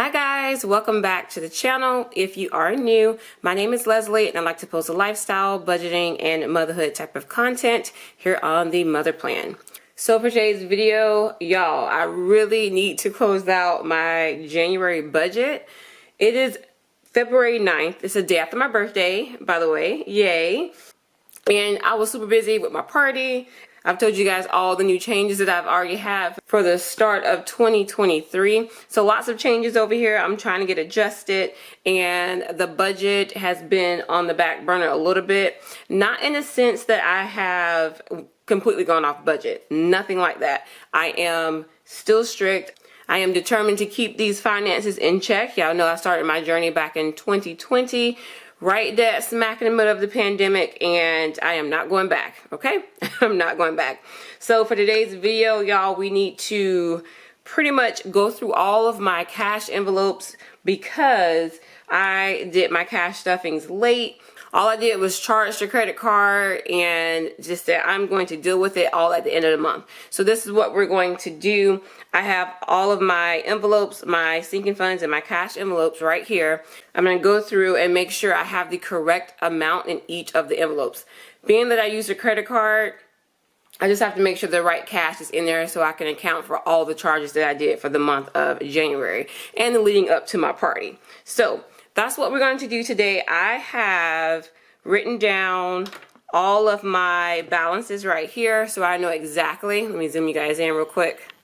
Hi guys, welcome back to the channel. If you are new, my name is Leslie and I like to post a lifestyle, budgeting, and motherhood type of content here on the Mother Plan. So for today's video, y'all, I really need to close out my January budget. It is February 9th. It's the day after my birthday, by the way. Yay. And I was super busy with my party. I've told you guys all the new changes that I've already had for the start of 2023. So lots of changes over here. I'm trying to get adjusted, and the budget has been on the back burner a little bit. Not in a sense that I have completely gone off budget. Nothing like that. I am still strict. I am determined to keep these finances in check. Y'all know I started my journey back in 2020. Right dead smack in the middle of the pandemic, and I am not going back, okay? I'm not going back. So for today's video, y'all, we need to pretty much go through all of my cash envelopes because I did my cash stuffings late. All I did was charge the credit card and just said I'm going to deal with it all at the end of the month. So this is what we're going to do. I have all of my envelopes, my sinking funds, and my cash envelopes right here. I'm going to go through and make sure I have the correct amount in each of the envelopes. Being that I use a credit card, I just have to make sure the right cash is in there so I can account for all the charges that I did for the month of January and leading up to my party. So that's what we're going to do today. I have written down all of my balances right here so I know exactly. Let me zoom you guys in real quick.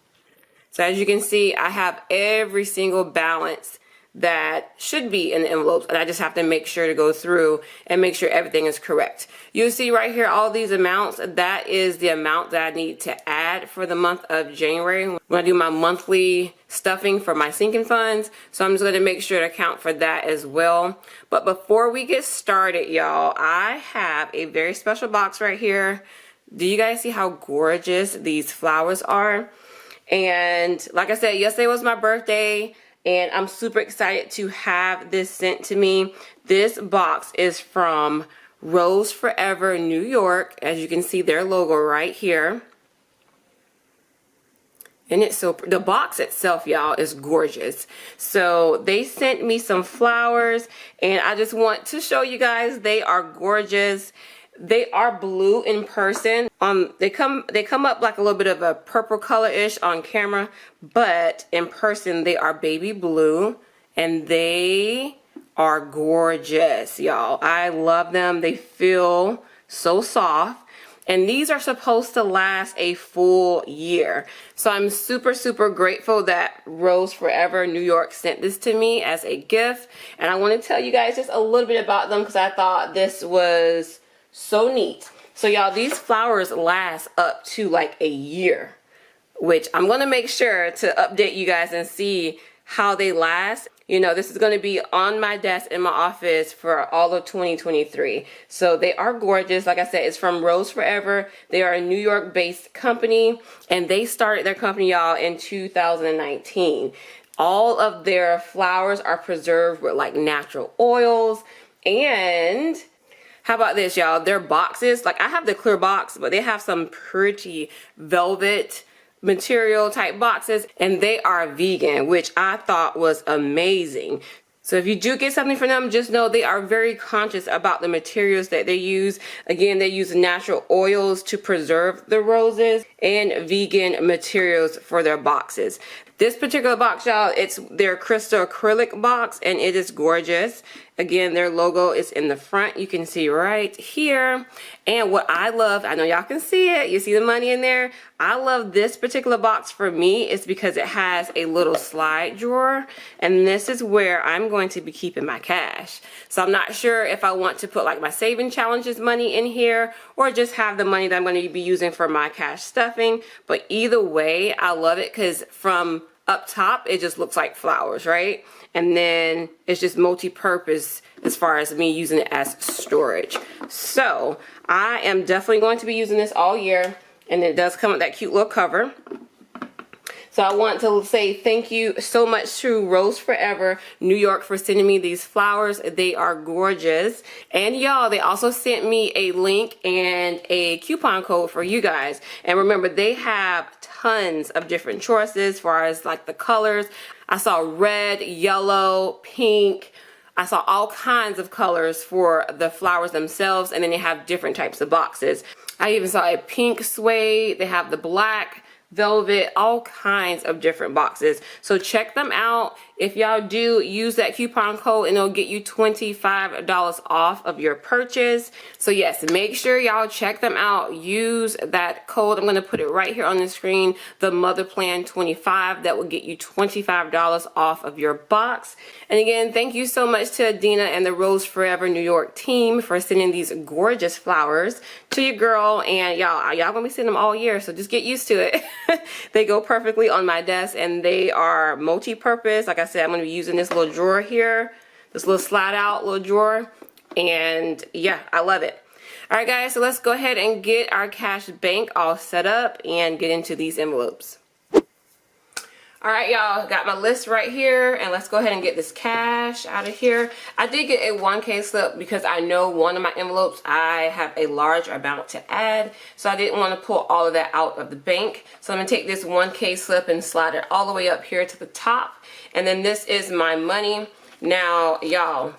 So as you can see, I have every single balance that should be in the envelopes, and I just have to make sure to go through and make sure everything is correct. You'll see right here all these amounts. That is the amount that I need to add for the month of January when I do my monthly stuffing for my sinking funds. So I'm just going to make sure to account for that as well. But before we get started, y'all, I have a very special box right here. Do you guys see how gorgeous these flowers are? And like I said, yesterday was my birthday, and I'm super excited to have this sent to me. This box is from Rose Forever, New York. As you can see, their logo right here. And it's so, the box itself, y'all, is gorgeous. So they sent me some flowers, and I just want to show you guys they are gorgeous. They are blue in person. They come up like a little bit of a purple color-ish on camera, but in person they are baby blue, and they are gorgeous, y'all. I love them. They feel so soft. And these are supposed to last a full year. So I'm super, super grateful that Rose Forever New York sent this to me as a gift. And I want to tell you guys just a little bit about them because I thought this was so neat. So y'all, these flowers last up to like a year, which I'm going to make sure to update you guys and see how they last. You know, this is going to be on my desk in my office for all of 2023. So they are gorgeous. Like I said, it's from Rose Forever. They are a New York based company, and they started their company, y'all, in 2019. All of their flowers are preserved with like natural oils. And how about this, y'all? Their boxes, like I have the clear box, but they have some pretty velvet material type boxes, and they are vegan, which I thought was amazing. So if you do get something from them, just know they are very conscious about the materials that they use. Again, they use natural oils to preserve the roses and vegan materials for their boxes. This particular box, y'all, it's their crystal acrylic box, and it is gorgeous. Again, their logo is in the front. You can see right here. And what I love, I know y'all can see it. You see the money in there. I love this particular box for me. It's because it has a little slide drawer. And this is where I'm going to be keeping my cash. So I'm not sure if I want to put like my saving challenges money in here or just have the money that I'm going to be using for my cash stuffing. But either way, I love it because from up top, it just looks like flowers, right? And then it's just multi-purpose as far as me using it as storage. So I am definitely going to be using this all year, and it does come with that cute little cover. So I want to say thank you so much to Rose Forever New York for sending me these flowers. They are gorgeous. And y'all, they also sent me a link and a coupon code for you guys. And remember, they have tons of different choices as far as like the colors. I saw red, yellow, pink. I saw all kinds of colors for the flowers themselves, and then they have different types of boxes. I even saw a pink suede. They have the black, velvet, all kinds of different boxes. So check them out. If y'all do, use that coupon code and it'll get you $25 off of your purchase. So yes, make sure y'all check them out. Use that code. I'm going to put it right here on the screen, the Mother Plan 25. That will get you $25 off of your box. And again, thank you so much to Adina and the Rose Forever New York team for sending these gorgeous flowers to your girl. And y'all gonna be seeing them all year, so just get used to it. They go perfectly on my desk, and they are multi-purpose. Like I said, I'm going to be using this little drawer here, this little slide out little drawer, and yeah, I love it. All right, guys, so let's go ahead and get our cash bank all set up and get into these envelopes. All right, y'all, got my list right here, and let's go ahead and get this cash out of here. I did get a 1K slip because I know one of my envelopes I have a large amount to add, so I didn't want to pull all of that out of the bank. So I'm gonna take this 1K slip and slide it all the way up here to the top, and then this is my money. Now, y'all,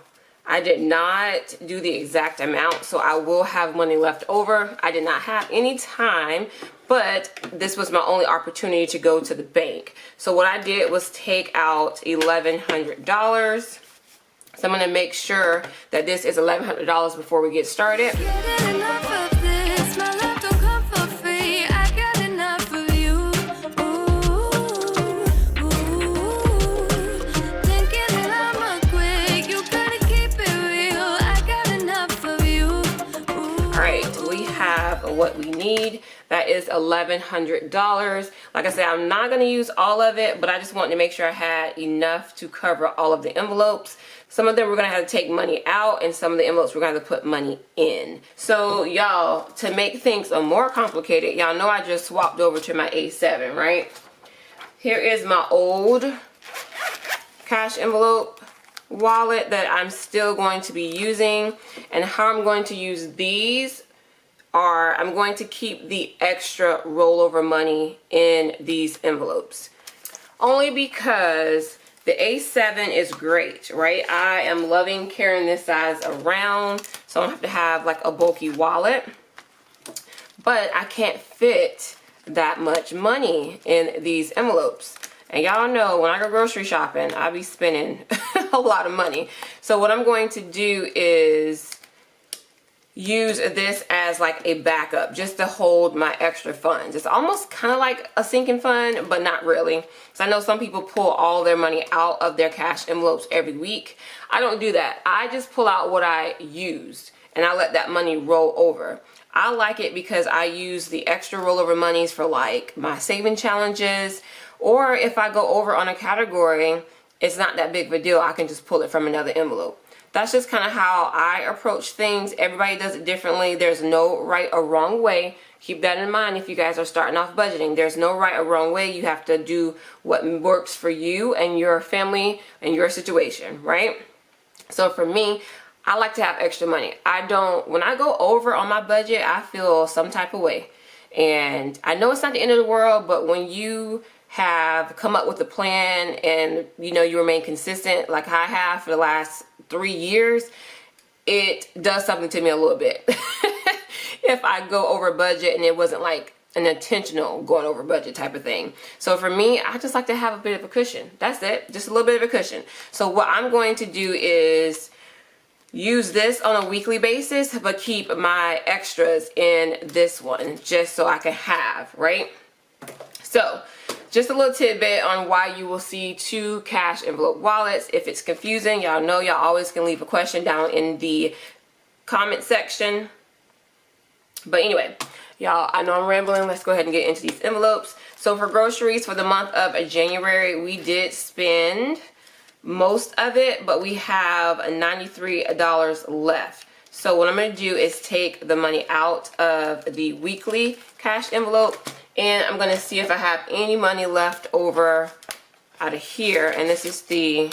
I did not do the exact amount, so I will have money left over. I did not have any time, but this was my only opportunity to go to the bank. So what I did was take out $1,100. So I'm gonna make sure that this is $1,100 before we get started. What we need, that is $1,100. Like I said, I'm not going to use all of it, but I just wanted to make sure I had enough to cover all of the envelopes. Some of them we're going to have to take money out, and some of the envelopes we're going to have to put money in. So y'all, to make things more complicated, y'all know I just swapped over to my A7, right? Here is my old cash envelope wallet that I'm still going to be using, and how I'm going to use these are, I'm going to keep the extra rollover money in these envelopes. Only because the A7 is great, right? I am loving carrying this size around, so I don't have to have like a bulky wallet. But I can't fit that much money in these envelopes. And y'all know when I go grocery shopping, I be spending a lot of money. So what I'm going to do is use this as like a backup just to hold my extra funds. It's almost kind of like a sinking fund, but not really. So I know some people pull all their money out of their cash envelopes every week. I don't do that. I just pull out what I used and I let that money roll over. I like it because I use the extra rollover monies for like my saving challenges, or if I go over on a category, it's not that big of a deal. I can just pull it from another envelope. That's just kind of how I approach things. Everybody does it differently. There's no right or wrong way. Keep that in mind if you guys are starting off budgeting. There's no right or wrong way. You have to do what works for you and your family and your situation, right? So for me, I like to have extra money. When I go over on my budget, I feel some type of way. And I know it's not the end of the world, but when you have come up with a plan and you remain consistent like I have for the last 3 years, it does something to me a little bit. If I go over budget and it wasn't like an intentional going over budget type of thing. So for me, I just like to have a bit of a cushion. That's it, just a little bit of a cushion. So what I'm going to do is use this on a weekly basis, but keep my extras in this one just so I can have, right? So just a little tidbit on why you will see 2 cash envelope wallets. If it's confusing, y'all know y'all always can leave a question down in the comment section. But anyway, y'all, I know I'm rambling. Let's go ahead and get into these envelopes. So for groceries for the month of January, we did spend most of it, but we have $93 left. So what I'm going to do is take the money out of the weekly cash envelope, and I'm going to see if I have any money left over out of here. And this is the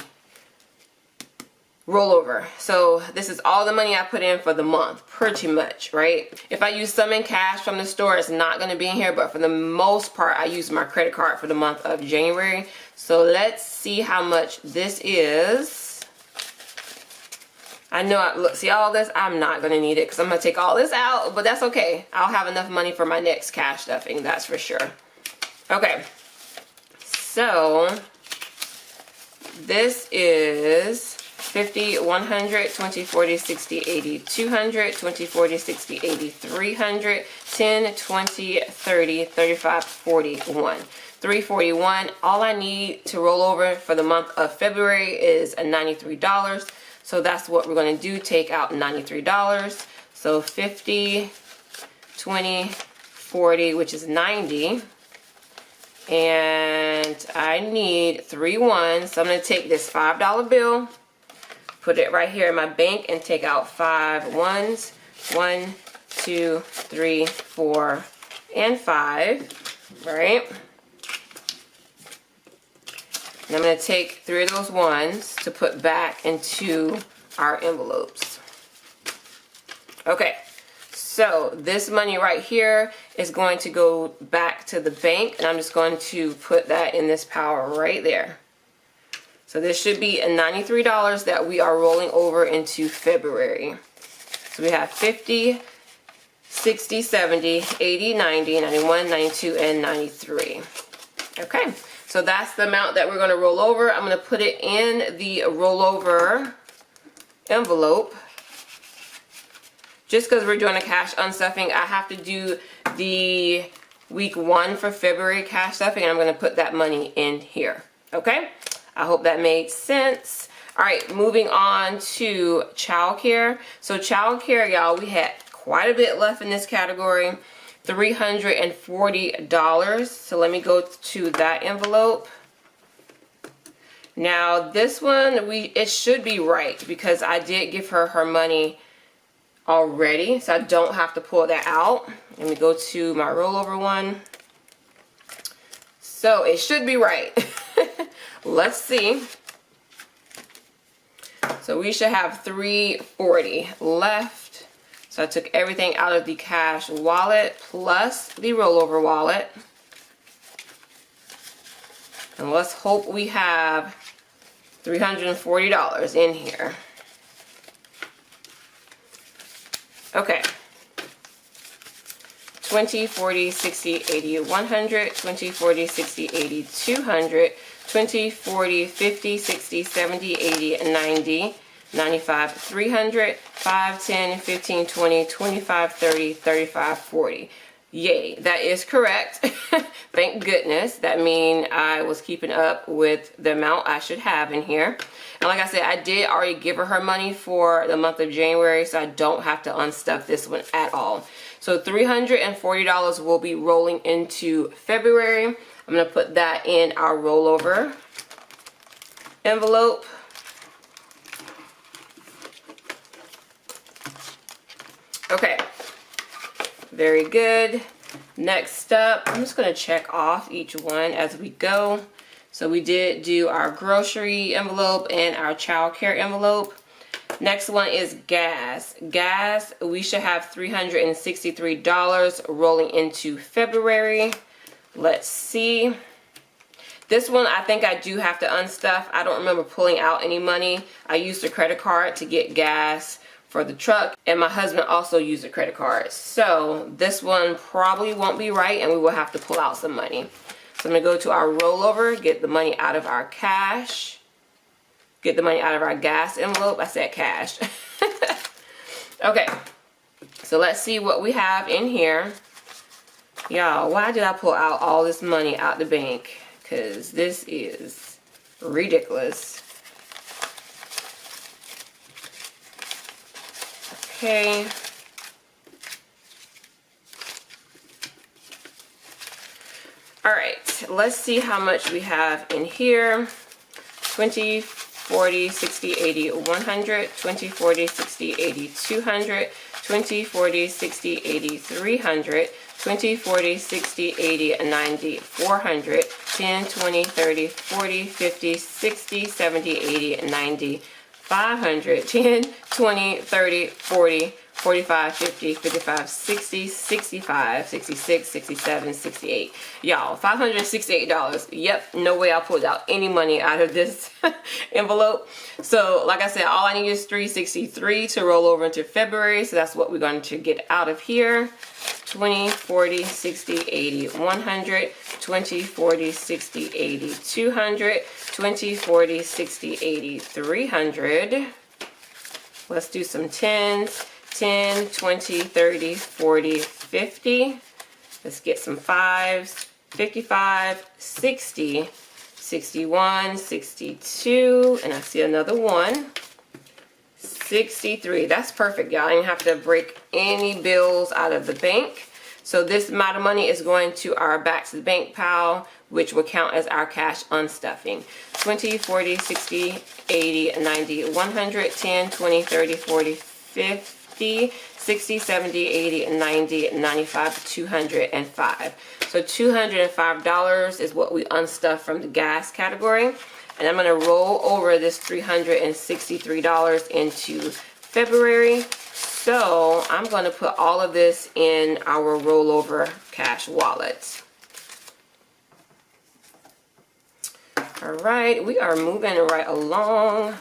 rollover. So this is all the money I put in for the month, pretty much, right? If I use some in cash from the store, it's not going to be in here, but for the most part, I use my credit card for the month of January. So let's see how much this is. I know, look, see all this? I'm not going to need it because I'm going to take all this out, but that's okay. I'll have enough money for my next cash stuffing, that's for sure. Okay, so this is 50, 100, 20, 40, 60, 80, 200, 20, 40, 60, 80, 300, 10, 20, 30, 35, 41. 341. All I need to roll over for the month of February is $93. So that's what we're going to do. Take out $93. So 50, 20, 40, which is 90. And I need 3 ones. So I'm going to take this $5 bill, put it right here in my bank, and take out 5 ones. 1, 2, 3, 4, and 5. Right? And I'm going to take 3 of those ones to put back into our envelopes. Okay, so this money right here is going to go back to the bank, and I'm just going to put that in this pile right there. So this should be a $93 that we are rolling over into February. So we have 50, 60, 70, 80, 90, 91, 92, and 93. Okay. So that's the amount that we're going to roll over. I'm going to put it in the rollover envelope. Just because we're doing a cash unstuffing, I have to do the week 1 for February cash stuffing, and I'm going to put that money in here. Okay? I hope that made sense. All right, moving on to childcare. So childcare, y'all, we had quite a bit left in this category. $340. So let me go to that envelope. Now this one, it should be right because I did give her her money already, so I don't have to pull that out. Let me go to my rollover one. So it should be right. Let's see. So we should have $340 left. So I took everything out of the cash wallet plus the rollover wallet. And let's hope we have $340 in here. Okay. 20, 40, 60, 80, 100, 20, 40, 60, 80, 200, 20, 40, 50, 60, 70, 80, 90, 95, 300, 5, 10, 15, 20, 25, 30, 35, 40. Yay, that is correct. Thank goodness. That means I was keeping up with the amount I should have in here. And like I said, I did already give her money for the month of January, so I don't have to unstuff this one at all. So $340 will be rolling into February. I'm going to put that in our rollover envelope. Okay, very good. Next up, I'm just going to check off each one as we go. So we did do our grocery envelope and our child care envelope. Next one is gas. Gas, we should have $363 rolling into February. Let's see. This one, I think I do have to unstuff. I don't remember pulling out any money. I used a credit card to get gas for the truck, and my husband also used a credit card. So this one probably won't be right, and we will have to pull out some money. So I'm going to go to our rollover, get the money out of our cash, get the money out of our gas envelope. I said cash. Okay, so let's see what we have in here. Y'all, why did I pull out all this money out the bank? Because this is ridiculous. Okay. All right, let's see how much we have in here. 20, 40, 60, 80, 100, 20, 40, 60, 80, 200, 20, 40, 60, 80, 300, 20, 40, 60, 80, 90, 400, 10, 20, 30, 40, 50, 60, 70, 80, 90, 500, 10, 20, 30, 40, 45, 50, 55, 60, 65, 66, 67, 68. Y'all, $568. Yep, no way I pulled out any money out of this envelope. So like I said, all I need is $363 to roll over into February. So that's what we're going to get out of here. 20, 40, 60, 80, 100, 20, 40, 60, 80, 200, 20, 40, 60, 80, 300. Let's do some 10s. 10, 20, 30, 40, 50. Let's get some 5s. 55, 60, 61, 62, and I see another one. 63. That's perfect, y'all. I didn't have to break any bills out of the bank. So this amount of money is going to our back to the bank pile, which will count as our cash unstuffing. 20, 40, 60, 80, 90, 100, 10, 20, 30, 40, 50. 60, 70, 80, 90, 95, 205. So $205 is what we unstuffed from the gas category. And I'm going to roll over this $363 into February. So I'm going to put all of this in our rollover cash wallet. All right, we are moving right along.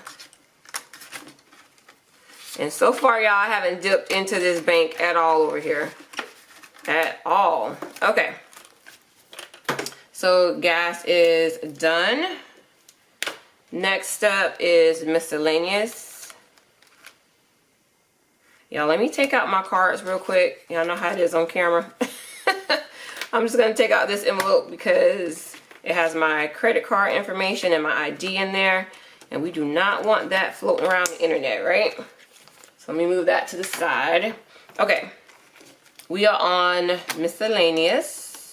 And so far, y'all, I haven't dipped into this bank at all over here. At all. Okay. So gas is done. Next up is miscellaneous. Y'all, let me take out my cards real quick. Y'all know how it is on camera. I'm just going to take out this envelope because it has my credit card information and my ID in there. And we do not want that floating around the internet, right? So let me move that to the side. Okay, we are on miscellaneous.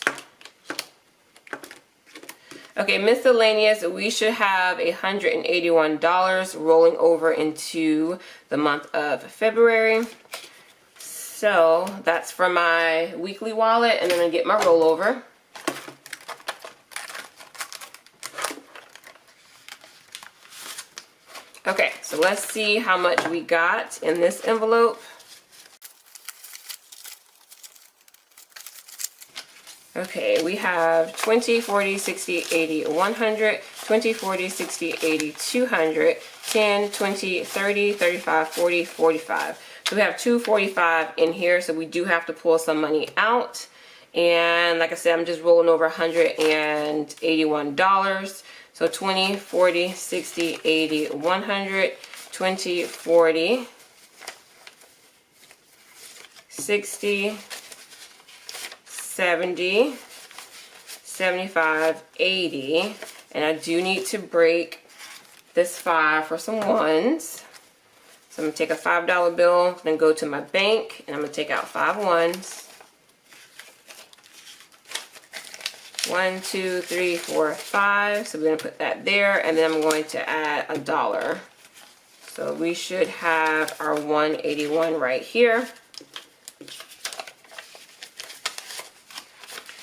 Okay, miscellaneous, we should have $181 rolling over into the month of February. So that's for my weekly wallet, and then I get my rollover. Okay, so let's see how much we got in this envelope. Okay, we have 20, 40, 60, 80, 100, 20, 40, 60, 80, 200, 10, 20, 30, 35, 40, 45. So we have $245 in here, so we do have to pull some money out. And like I said, I'm just rolling over $181. So 20, 40, 60, 80, 100, 20, 40, 60, 70, 75, 80. And I do need to break this 5 for some ones. So I'm going to take a $5 bill, then go to my bank, and I'm going to take out 5 ones. 1, 2, 3, 4, 5. So we're going to put that there, and then I'm going to add $1. So we should have our 181 right here.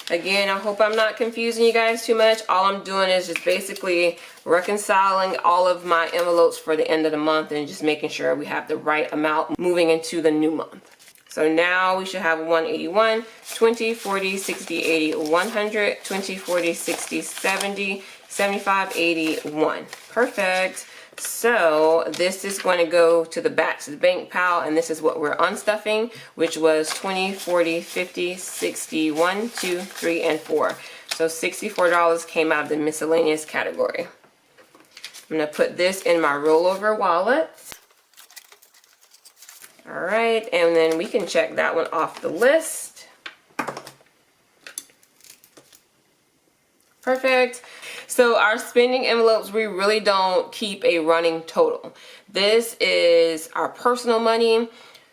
Again, I hope I'm not confusing you guys too much. All I'm doing is just basically reconciling all of my envelopes for the end of the month and just making sure we have the right amount moving into the new month. So now we should have 181, 20, 40, 60, 80, 100, 20, 40, 60, 70, 75, 80, 1. Perfect. So this is going to go to the back to the bank pile, and this is what we're unstuffing, which was 20, 40, 50, 60, 1, 2, 3, and 4. So $64 came out of the miscellaneous category. I'm going to put this in my rollover wallet. All right, and then we can check that one off the list. Perfect. So our spending envelopes, we really don't keep a running total. This is our personal money.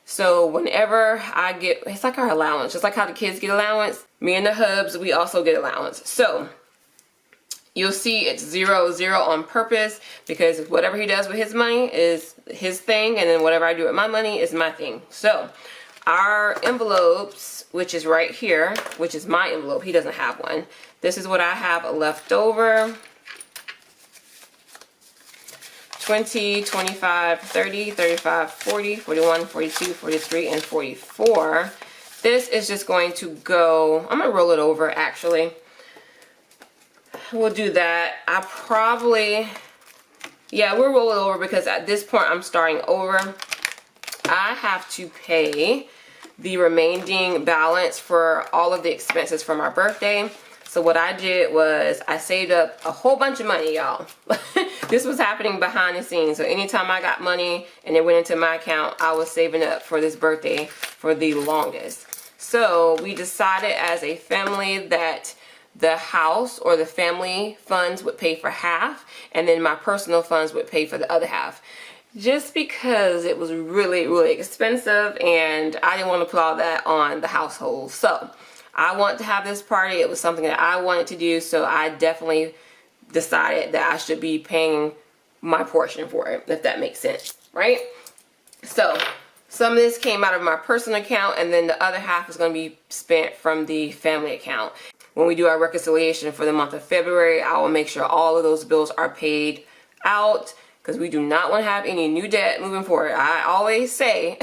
So whenever I get, it's like our allowance, just like how the kids get allowance, me and the hubs, we also get allowance. So you'll see it's 0, 0 on purpose, because whatever he does with his money is his thing, and then whatever I do with my money is my thing. So our envelopes, which is right here, which is my envelope, he doesn't have one. This is what I have left over. 20, 25, 30, 35, 40, 41, 42, 43, and 44. This is just going to go, I'm going to roll it over actually. We'll do that. We'll roll it over because at this point I'm starting over. I have to pay the remaining balance for all of the expenses for my birthday. So what I did was I saved up a whole bunch of money, y'all. This was happening behind the scenes. So anytime I got money and it went into my account, I was saving up for this birthday for the longest. So we decided as a family that the house or the family funds would pay for half, and then my personal funds would pay for the other half. Just because it was really, really expensive and I didn't want to put all that on the household. So I want to have this party. It was something that I wanted to do, so I definitely decided that I should be paying my portion for it, if that makes sense, right? So some of this came out of my personal account, and then the other half is going to be spent from the family account. When we do our reconciliation for the month of February, I will make sure all of those bills are paid out because we do not want to have any new debt moving forward. I always say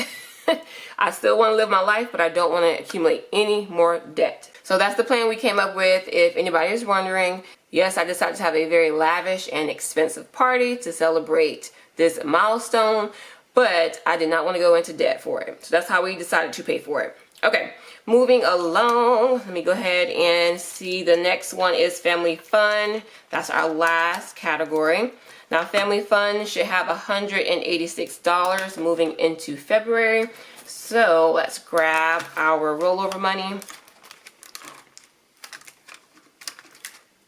I still want to live my life, but I don't want to accumulate any more debt. So that's the plan we came up with. If anybody is wondering, yes, I decided to have a very lavish and expensive party to celebrate this milestone, but I did not want to go into debt for it. So that's how we decided to pay for it. Okay, moving along, let me go ahead and see. The next one is family fun. That's our last category. Now, family fun should have $186 moving into February. So let's grab our rollover money.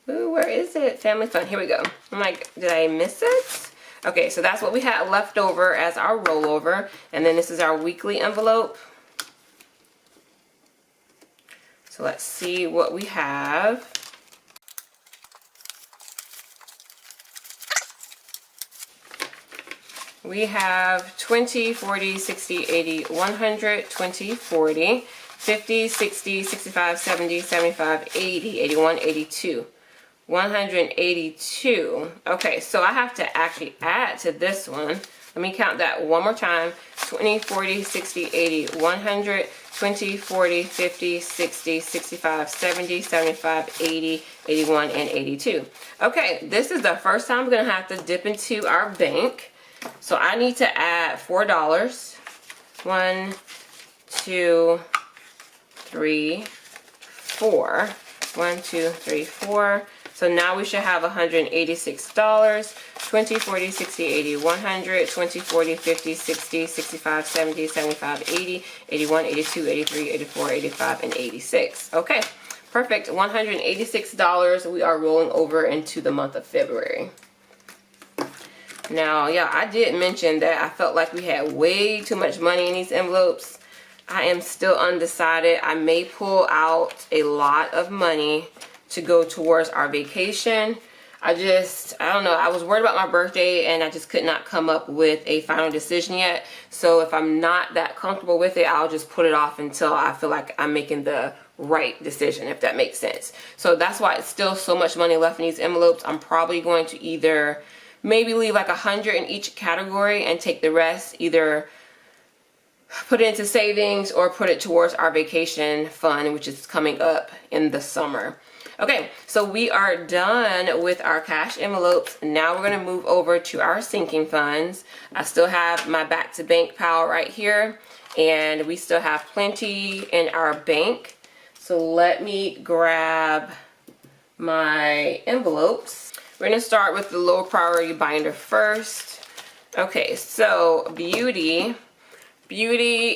Ooh, where is it? Family fun. Here we go. I'm like, did I miss it? Okay, so that's what we had left over as our rollover. And then this is our weekly envelope. So let's see what we have. We have 20, 40, 60, 80, 100, 20, 40, 50, 60, 65, 70, 75, 80, 81, 82. 182. Okay, so I have to actually add to this one. Let me count that one more time. 20, 40, 60, 80, 100, 20, 40, 50, 60, 65, 70, 75, 80, 81, and 82. Okay, this is the first time we're going to have to dip into our bank. So I need to add $4. 1, 2, 3, 4. 1, 2, 3, 4. So now we should have $186. 20, 40, 60, 80, 100, 20, 40, 50, 60, 65, 70, 75, 80, 81, 82, 83, 84, 85, and 86. Okay, perfect. $186 we are rolling over into the month of February. Now, yeah, I did mention that I felt like we had way too much money in these envelopes. I am still undecided. I may pull out a lot of money to go towards our vacation. I don't know. I was worried about my birthday and I just could not come up with a final decision yet. So if I'm not that comfortable with it, I'll just put it off until I feel like I'm making the right decision, if that makes sense. So that's why it's still so much money left in these envelopes. I'm probably going to either maybe leave like 100 in each category and take the rest, either put it into savings or put it towards our vacation fund, which is coming up in the summer. Okay, so we are done with our cash envelopes. Now we're going to move over to our sinking funds. I still have my back to bank pal right here, and we still have plenty in our bank. So let me grab my envelopes. We're going to start with the low priority binder first. Okay, so Beauty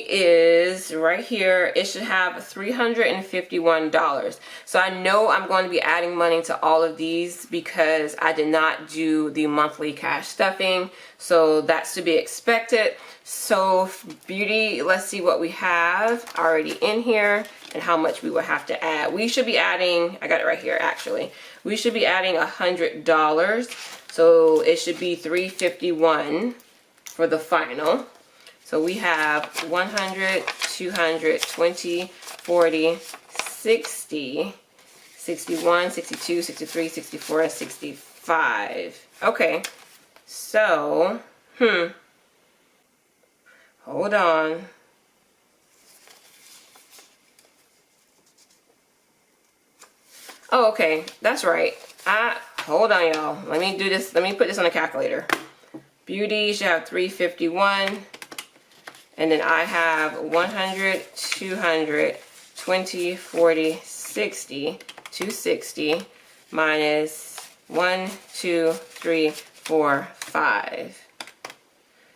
is right here. It should have $351. So I know I'm going to be adding money to all of these because I did not do the monthly cash stuffing. So that's to be expected. So Beauty, let's see what we have already in here and how much we will have to add. We should be adding, I got it right here actually. We should be adding $100. So it should be $351 for the final. So we have 100, 200, 20, 40, 60, 61, 62, 63, 64, and 65. Okay. So, hold on. Oh, okay, that's right. Hold on, y'all. Let me do this. Let me put this on a calculator. Beauty should have 351. And then I have 100, 200, 20, 40, 60, 260 minus 1, 2, 3, 4, 5.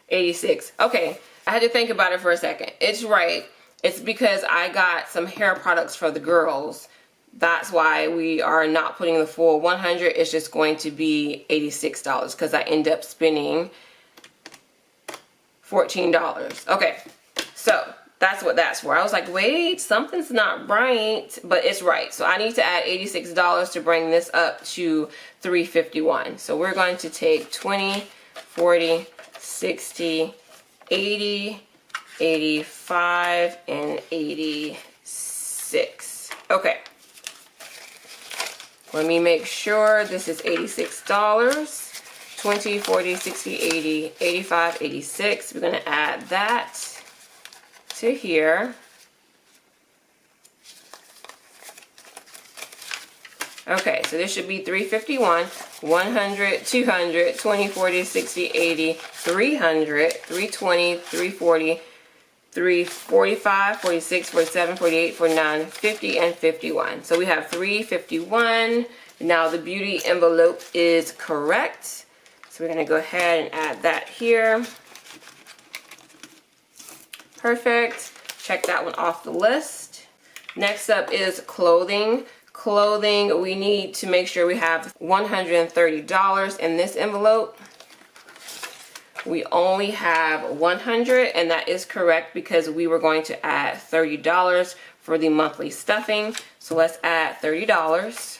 86. Okay, I had to think about it for a second. It's right. It's because I got some hair products for the girls. That's why we are not putting the full 100. It's just going to be $86 because I end up spending $14. Okay, so that's what that's for. I was like, wait, something's not right, but it's right. So I need to add $86 to bring this up to $351. So we're going to take 20, 40, 60, 80, 85, and 86. Okay. Let me make sure this is $86. 20, 40, 60, 80, 85, 86. We're going to add that to here. Okay, so this should be 351, 100, 200, 20, 40, 60, 80, 300, 320, 340, 345, 46, 47, 48, 49, 50, and 51. So we have 351. Now the beauty envelope is correct. So we're going to go ahead and add that here. Perfect. Check that one off the list. Next up is clothing. Clothing, we need to make sure we have $130 in this envelope. We only have 100, and that is correct because we were going to add $30 for the monthly stuffing. So let's add $30.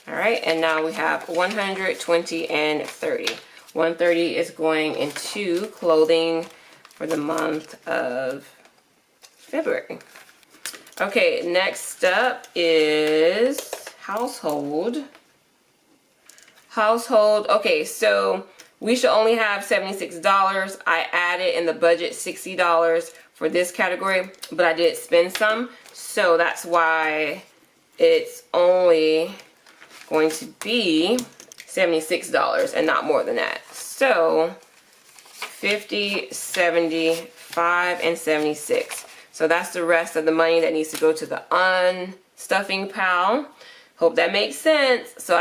All right, and now we have 100, 20, and 30. 130 is going into clothing for the month of February. Okay, next up is household. Household, okay, so we should only have $76. I added in the budget $60 for this category, but I did spend some, so that's why it's only going to be $76 and not more than that. So 50, 75, and 76. So that's the rest of the money that needs to go to the Unstuffing pal. Hope that makes sense. So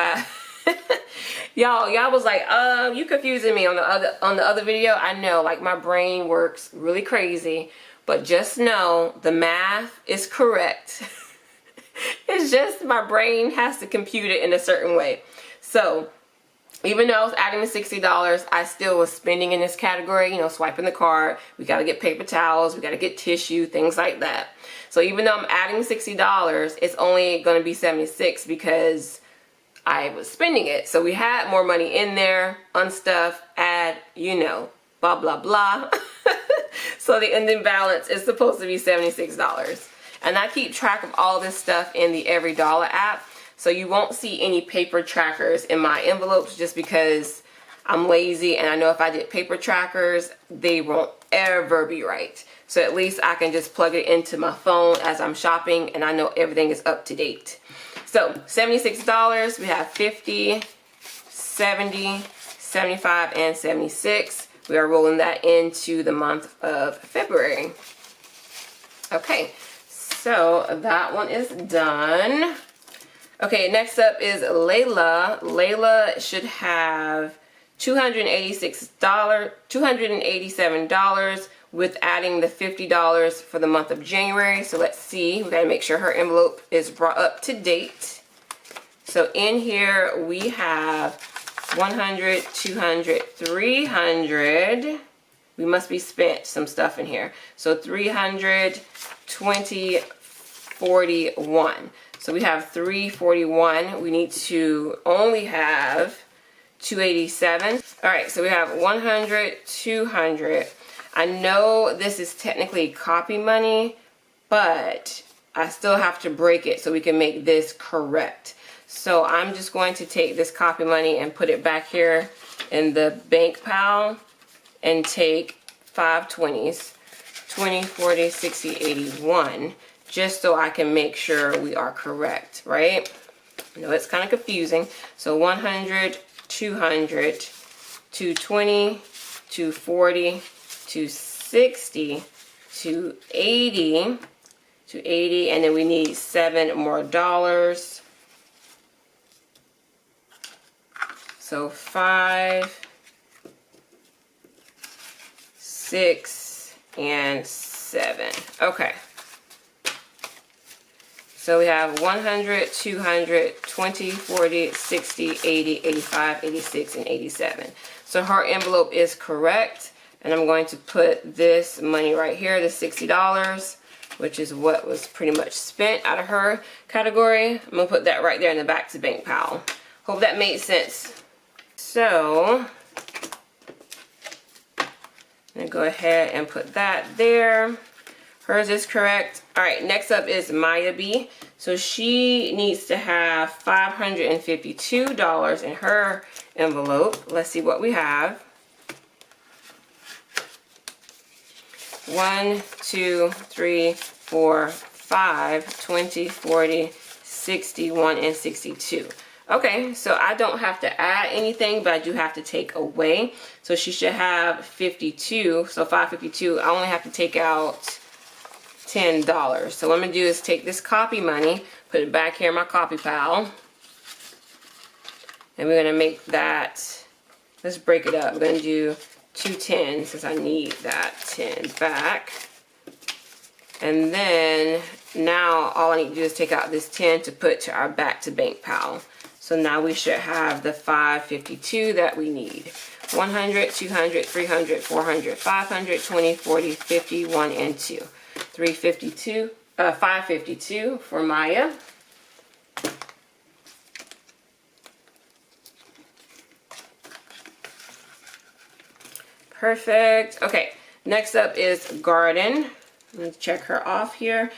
y'all was like, you confusing me on the other video. I know, like, my brain works really crazy, but just know the math is correct. It's just my brain has to compute it in a certain way. So even though I was adding the $60, I still was spending in this category, you know, swiping the card. We got to get paper towels. We got to get tissue, things like that. So even though I'm adding $60, it's only going to be $76 because I was spending it. So we had more money in there, unstuff, add, you know, blah, blah, blah. So the ending balance is supposed to be $76. And I keep track of all this stuff in the Every Dollar app. So you won't see any paper trackers in my envelopes just because I'm lazy. And I know if I did paper trackers, they won't ever be right. So at least I can just plug it into my phone as I'm shopping and I know everything is up to date. So $76, we have 50, 70, 75, and 76. We are rolling that into the month of February. Okay, so that one is done. Okay, next up is Layla. Layla should have $287 with adding the $50 for the month of January. So let's see, we gotta make sure her envelope is brought up to date. So in here we have 100, 200, 300. We must be spent some stuff in here. So 300, 20, 41. So we have 341. We need to only have 287. All right, so we have 100, 200. I know this is technically copy money, but I still have to break it so we can make this correct. So I'm just going to take this copy money and put it back here in the bank pile and take 5 20s, 20, 40, 60, 81, just so I can make sure we are correct, right? I know it's kind of confusing. So 100, 200, 220, 240, 260, 280, 280, and then we need $7 more. So 5, 6, and 7. Okay. So we have 100, 200, 20, 40, 60, 80, 85, 86, and 87. So her envelope is correct. And I'm going to put this money right here, the $60, which is what was pretty much spent out of her category. I'm going to put that right there in the back to bank pile. Hope that made sense. So I'm going to go ahead and put that there. Hers is correct. All right, next up is Maya B. So she needs to have $552 in her envelope. Let's see what we have. 1, 2, 3, 4, 5, 20, 40, 61, and 62. Okay, so I don't have to add anything, but I do have to take away. So she should have 52. So 552, I only have to take out $10. So what I'm going to do is take this copy money, put it back here in my copy pile. And we're going to make that, let's break it up. We're going to do 210 since I need that 10 back. And then now all I need to do is take out this 10 to put to our back to bank pile. So now we should have the 552 that we need. 100, 200, 300, 400, 500, 20, 40, 50, 1, and 2. 552 for Maya. Perfect. Okay, next up is Garden. Let's check her off here.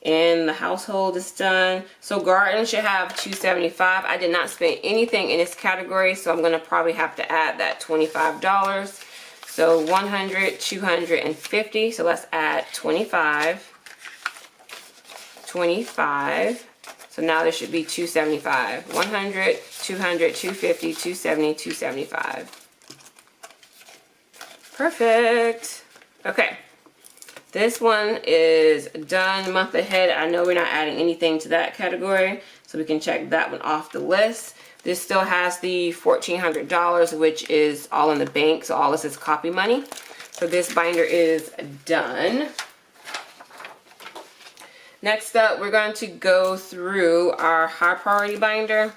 And the household is done. So Garden should have $275. I did not spend anything in this category, so I'm going to probably have to add that $25. So 100, 250. So let's add 25. 25. So now there should be 275. 100, 200, 250, 270, 275. Perfect. Okay. This one is done month ahead. I know we're not adding anything to that category, so we can check that one off the list. This still has the $1,400, which is all in the bank, so all this is copy money. So this binder is done. Next up, we're going to go through our high priority binder.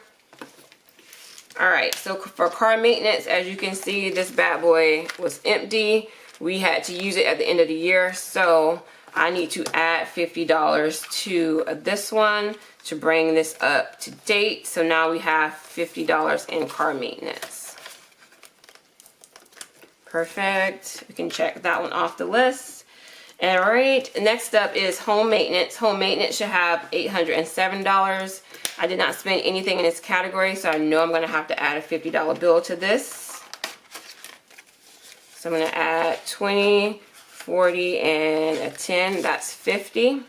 Alright, so for car maintenance, as you can see, this bad boy was empty. We had to use it at the end of the year, so I need to add $50 to this one to bring this up to date. So now we have $50 in car maintenance. Perfect. We can check that one off the list. All right, next up is home maintenance. Home maintenance should have $807. I did not spend anything in this category, so I know I'm going to have to add a $50 bill to this. So I'm going to add 20, 40, and a 10. That's 50.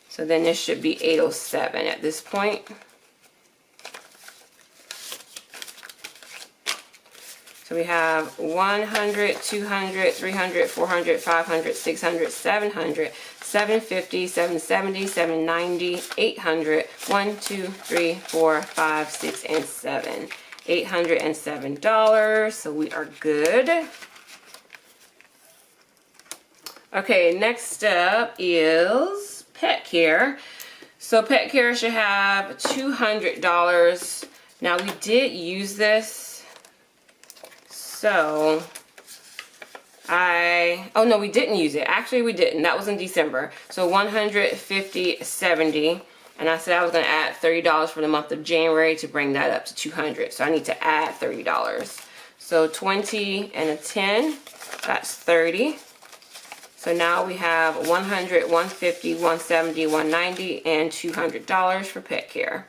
So then this should be 807 at this point. So we have 100, 200, 300, 400, 500, 600, 700, 750, 770, 790, 800, 1, 2, 3, 4, 5, 6, and 7. $807, so we are good. Okay, next up is pet care. So pet care should have $200. Now we did use this, so oh no, we didn't use it. Actually, we didn't. That was in December. So 150, 70. And I said I was going to add $30 for the month of January to bring that up to $200. So I need to add $30. So 20 and a 10, that's 30. So now we have 100, 150, 170, 190, and $200 for pet care.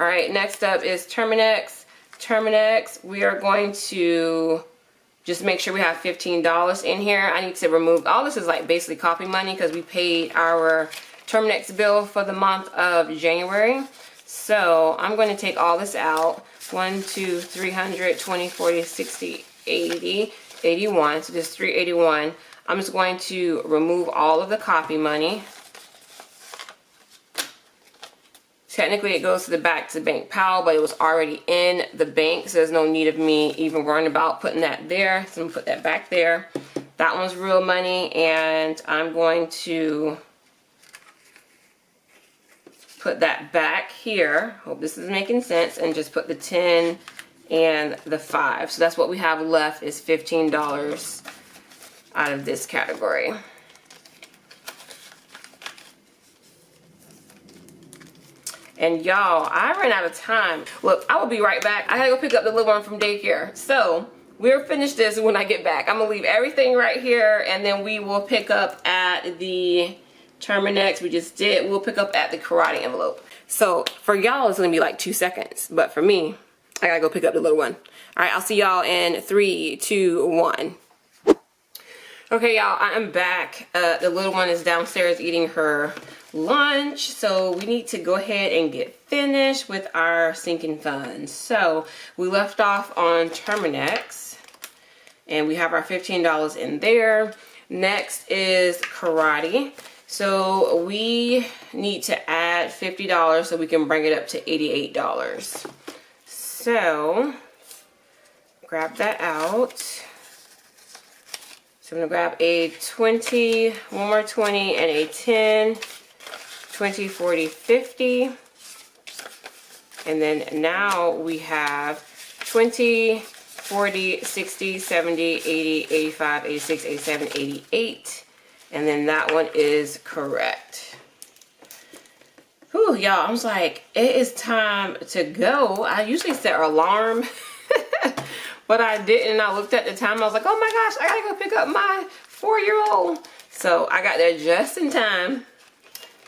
All right, next up is Terminex. Terminex, we are going to just make sure we have $15 in here. I need to remove, all this is like basically copy money because we paid our Terminex bill for the month of January. So I'm going to take all this out. 1, 2, 300, 20, 40, 60, 80, 81. So just 381. I'm just going to remove all of the copy money. Technically it goes to the back to bank pal, but it was already in the bank, so there's no need of me even worrying about putting that there. So I'm gonna put that back there. That one's real money, and I'm going to put that back here. Hope this is making sense, and just put the 10 and the 5. So that's what we have left, is $15 out of this category. And y'all, I ran out of time. Look, I will be right back. I gotta go pick up the little one from daycare. So we'll finish this when I get back. I'm gonna leave everything right here, and then we will pick up at the Terminex we just did. We'll pick up at the karate envelope. So for y'all, it's gonna be like 2 seconds, but for me, I gotta go pick up the little one. All right, I'll see y'all in 3, 2, 1. Okay, y'all, I am back. The little one is downstairs eating her lunch, so we need to go ahead and get finished with our sinking funds. So we left off on Terminex, and we have our $15 in there. Next is karate. So we need to add $50 so we can bring it up to $88. So grab that out. So I'm gonna grab a 20, one more 20, and a 10, 20, 40, 50. And then now we have 20, 40, 60, 70, 80, 85, 86, 87, 88. And then that one is correct. Whew, y'all, I was like, it is time to go. I usually set an alarm, but I didn't. I looked at the time. I was like, oh my gosh, I gotta go pick up my 4-year-old. So I got there just in time.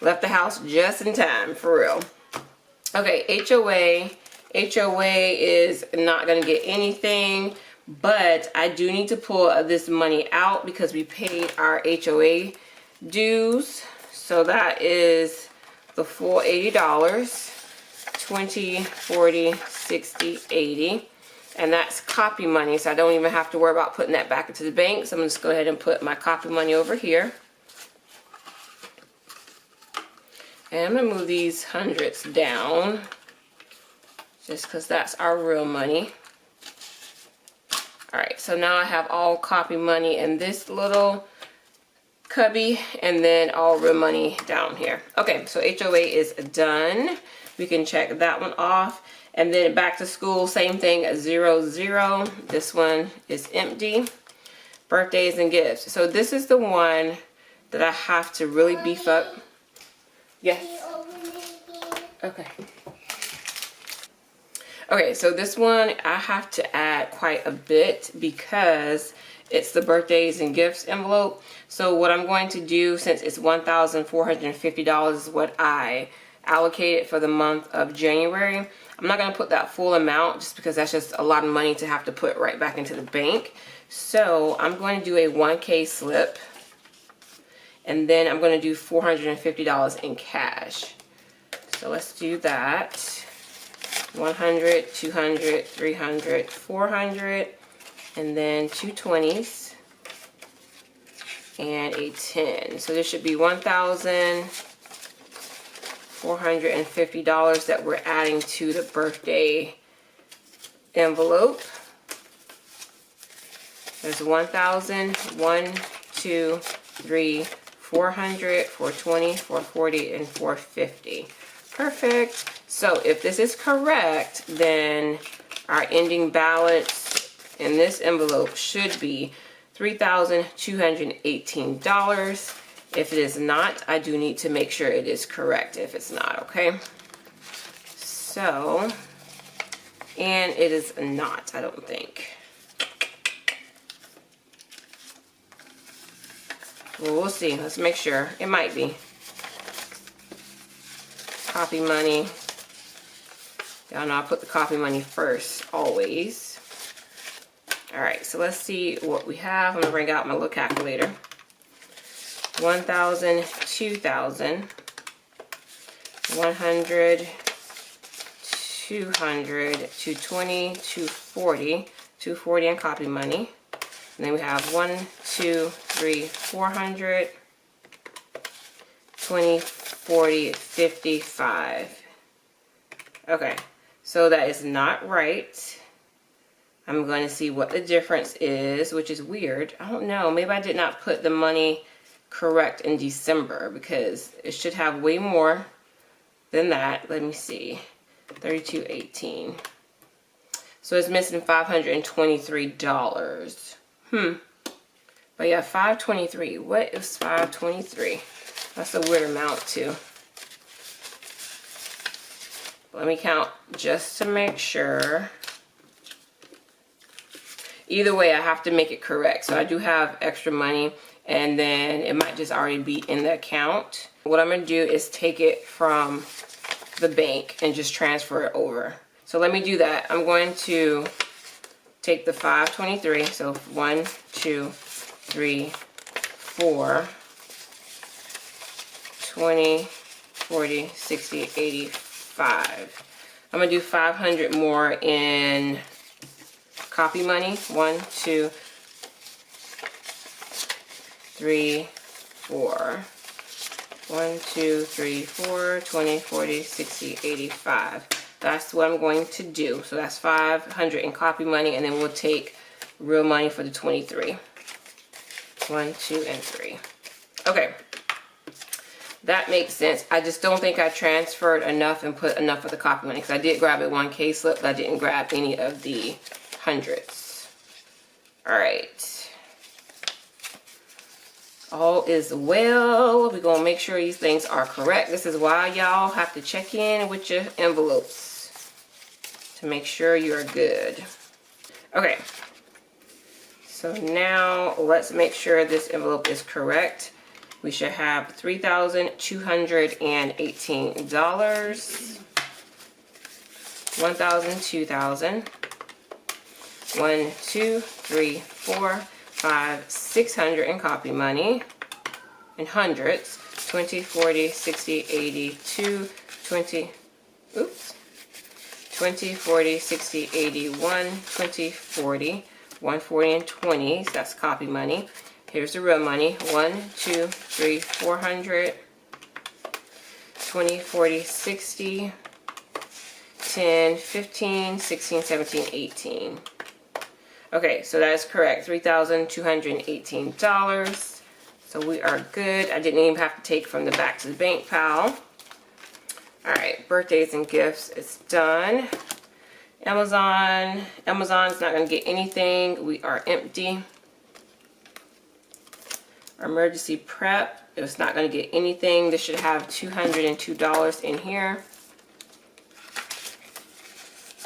Left the house just in time, for real. Okay, HOA. HOA is not gonna get anything, but I do need to pull this money out because we paid our HOA dues. So that is the full $80. 20, 40, 60, 80. And that's copy money, so I don't even have to worry about putting that back into the bank. So I'm just go ahead and put my copy money over here. And I'm gonna move these hundreds down just because that's our real money. All right, so now I have all copy money in this little cubby, and then all real money down here. Okay, so HOA is done. We can check that one off. And then back to school, same thing, 0, 0. This one is empty. Birthdays and gifts. So this is the one that I have to really beef up. Yes. Okay. Okay, so this one I have to add quite a bit because it's the birthdays and gifts envelope. So what I'm going to do, since it's $1,450 is what I allocated for the month of January, I'm not going to put that full amount just because that's just a lot of money to have to put right back into the bank. So I'm going to do a 1K slip, and then I'm going to do $450 in cash. So let's do that. 100, 200, 300, 400, and then 2 20s and a 10. So this should be $1,450 that we're adding to the birthday envelope. There's 1,000, 1, 2, 3, 400, 420, 440, and 450. Perfect. So if this is correct, then our ending balance in this envelope should be $3,218. If it is not, I do need to make sure it is correct if it's not, okay? So, and it is not, I don't think. Well, we'll see. Let's make sure. It might be. Copy money. Y'all know I put the copy money first, always. All right, so let's see what we have. I'm gonna bring out my little calculator. 1,000, 2,000, 100, 200, 220, 240, 240 in copy money. And then we have 1, 2, 3, 400, 20, 40, 55. Okay, so that is not right. I'm going to see what the difference is, which is weird. I don't know. Maybe I did not put the money correct in December because it should have way more than that. Let me see. 32.18. So it's missing $523. But yeah, 523. What is 523? That's a weird amount too. Let me count just to make sure. Either way, I have to make it correct. So I do have extra money, and then it might just already be in the account. What I'm going to do is take it from the bank and just transfer it over. So let me do that. I'm going to take the 523. So 1, 2, 3, 4, 20, 40, 60, 85. I'm going to do 500 more in copy money. 1, 2, 3, 4. 1, 2, 3, 4, 20, 40, 60, 85. That's what I'm going to do. So that's 500 in copy money, and then we'll take real money for the 23. 1, 2, and 3. Okay. That makes sense. I just don't think I transferred enough and put enough of the copy money, because I did grab a 1K slip, but I didn't grab any of the hundreds. All right. All is well. We're going to make sure these things are correct. This is why y'all have to check in with your envelopes to make sure you're good. Okay. So now let's make sure this envelope is correct. We should have $3,218. 1,000, 2,000. 1, 2, 3, 4, 5, 600 in copy money. In hundreds. 20, 40, 60, 80, 2, 20, oops. 20, 40, 60, 80, 1, 20, 40, 140 and 20s. That's copy money. Here's the real money. 1, 2, 3, 400, 20, 40, 60, 10, 15, 16, 17, 18. Okay, so that is correct. $3,218. So we are good. I didn't even have to take from the back to the bank pile. All right, birthdays and gifts is done. Amazon's not going to get anything. We are empty. Emergency prep, it's not going to get anything. This should have $202 in here.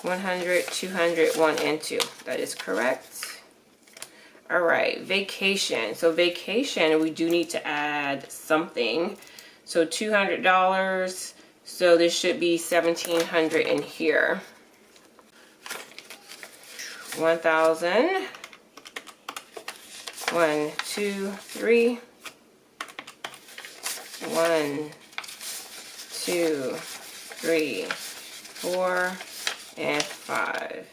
100, 200, 1, and 2. That is correct. All right, vacation. So vacation, we do need to add something. So $200. So this should be $1,700 in here. 1,000. 1, 2, 3. 1, 2, 3, 4, and 5.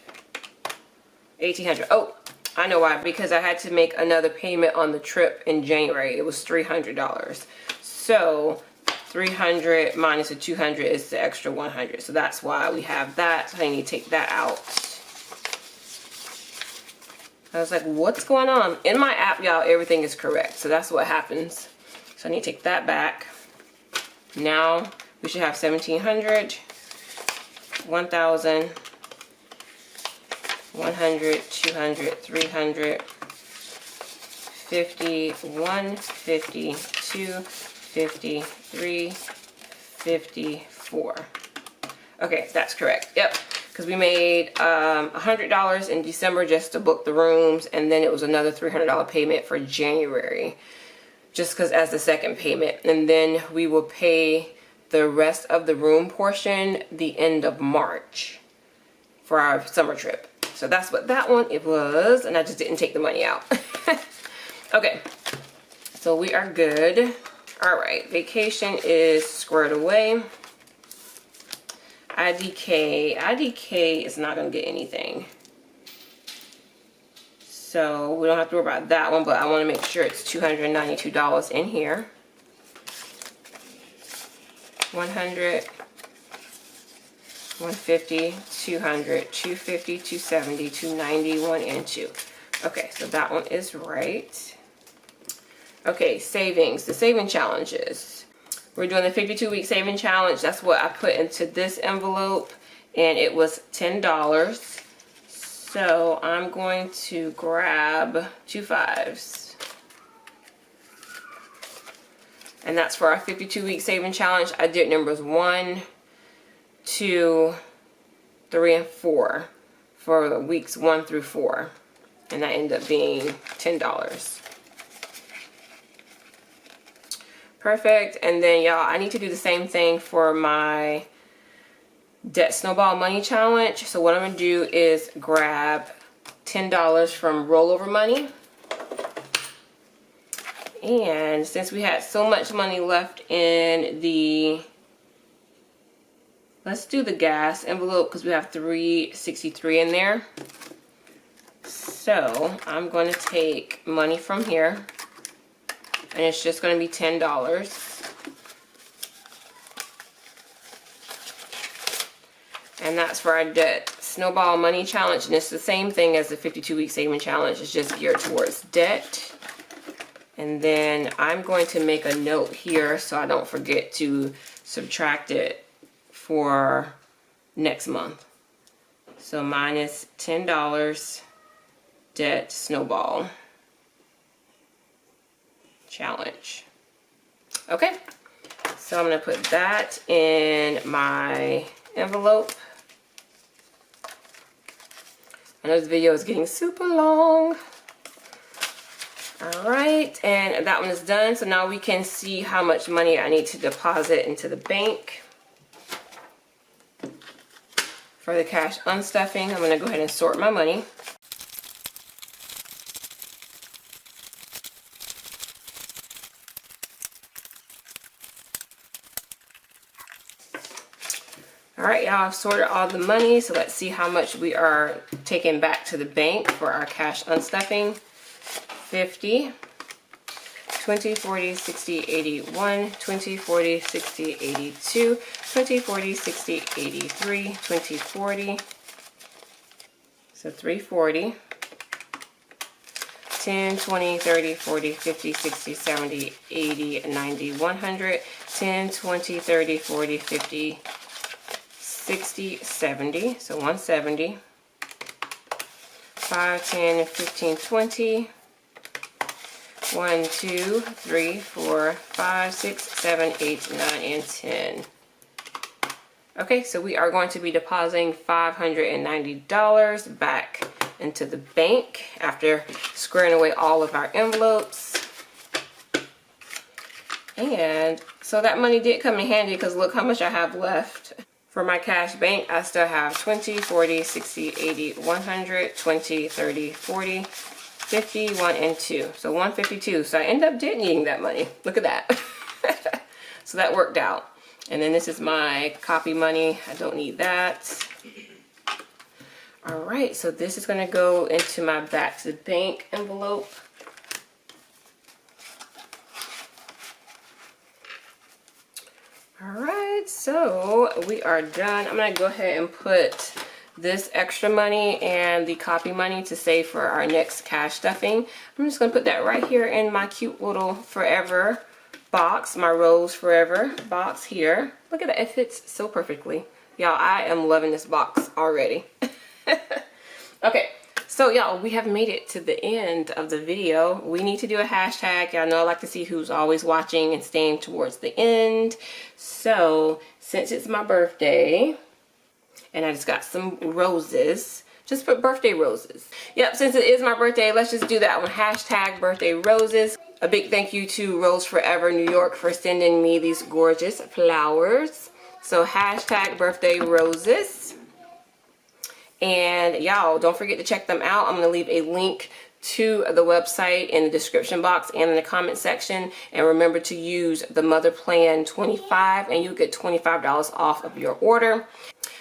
1,800. Oh, I know why. Because I had to make another payment on the trip in January. It was $300. So 300 minus the 200 is the extra 100. So that's why we have that. So I need to take that out. I was like, what's going on? In my app, y'all, everything is correct. So that's what happens. So I need to take that back. Now we should have 1,700, 1,000, 100, 200, 300, 50, 1, 50, 2, 50, 3, 54. Okay, that's correct. Yep. Because we made $100 in December just to book the rooms, and then it was another $300 payment for January, just because as the second payment. And then we will pay the rest of the room portion the end of March. for our summer trip. So that's what that one it was, and I just didn't take the money out. Okay, so we are good. All right, vacation is squared away. IDK is not gonna get anything. So we don't have to worry about that one, but I wanna make sure it's $292 in here. 100, 150, 200, 250, 270, 290, 1 and 2. Okay, so that one is right. Okay, savings, the saving challenges. We're doing the 52-week saving challenge. That's what I put into this envelope, and it was $10. So I'm going to grab 2 5s. And that's for our 52-week saving challenge. I did numbers 1, 2, 3, and 4 for the weeks 1 through 4. And that ended up being $10. Perfect. And then y'all, I need to do the same thing for my debt snowball money challenge. So what I'm going to do is grab $10 from rollover money. And since we had so much money left in the, let's do the gas envelope because we have $363 in there. So I'm going to take money from here, and it's just going to be $10. And that's for our debt snowball money challenge, and it's the same thing as the 52-week saving challenge. It's just geared towards debt. And then I'm going to make a note here so I don't forget to subtract it for next month. So minus $10 debt snowball challenge. Okay, so I'm going to put that in my envelope. I know this video is getting super long. All right, and that one is done. So now we can see how much money I need to deposit into the bank. For the cash unstuffing, I'm going to go ahead and sort my money. All right, y'all, I've sorted all the money, so let's see how much we are taking back to the bank for our cash unstuffing. 50, 20, 40, 60, 81, 20, 40, 60, 82, 20, 40, 60, 83, 20, 40, so 340, 10, 20, 30, 40, 50, 60, 70, 80, 90, 100, 10, 20, 30, 40, 50, 60, 70, so 170, 5, 10, 15, 20, 1, 2, 3, 4, 5, 6, 7, 8, 9, and 10. Okay, so we are going to be depositing $590 back into the bank after squaring away all of our envelopes. And so that money did come in handy because look how much I have left. For my cash bank, I still have 20, 40, 60, 80, 100, 20, 30, 40, 50, 1, and 2. So 152. So I end up needing that money. Look at that. So that worked out. And then this is my copy money. I don't need that. All right, so this is going to go into my back to the bank envelope. All right, so we are done. I'm going to go ahead and put this extra money and the copy money to save for our next cash stuffing. I'm just going to put that right here in my cute little forever box, my Rose Forever box here. Look at that, it fits so perfectly. Y'all, I am loving this box already. Okay, so y'all, we have made it to the end of the video. We need to do a hashtag. Y'all know I like to see who's always watching and staying towards the end. So since it's my birthday, and I just got some roses. Just put birthday roses. Yep, since it is my birthday, let's just do that one. Hashtag birthday roses. A big thank you to Rose Forever New York for sending me these gorgeous flowers. So hashtag birthday roses. And y'all, don't forget to check them out. I'm going to leave a link to the website in the description box and in the comment section. And remember to use the Mother Plan 25 and you'll get $25 off of your order.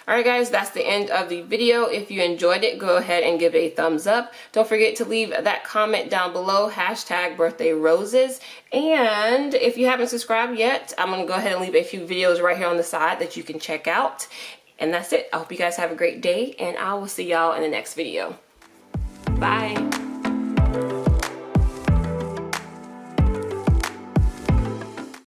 Alright guys, that's the end of the video. If you enjoyed it, go ahead and give it a thumbs up. Don't forget to leave that comment down below, #birthdayRoses. And if you haven't subscribed yet, I'm going to go ahead and leave a few videos right here on the side that you can check out. And that's it. I hope you guys have a great day, and I will see y'all in the next video. Bye.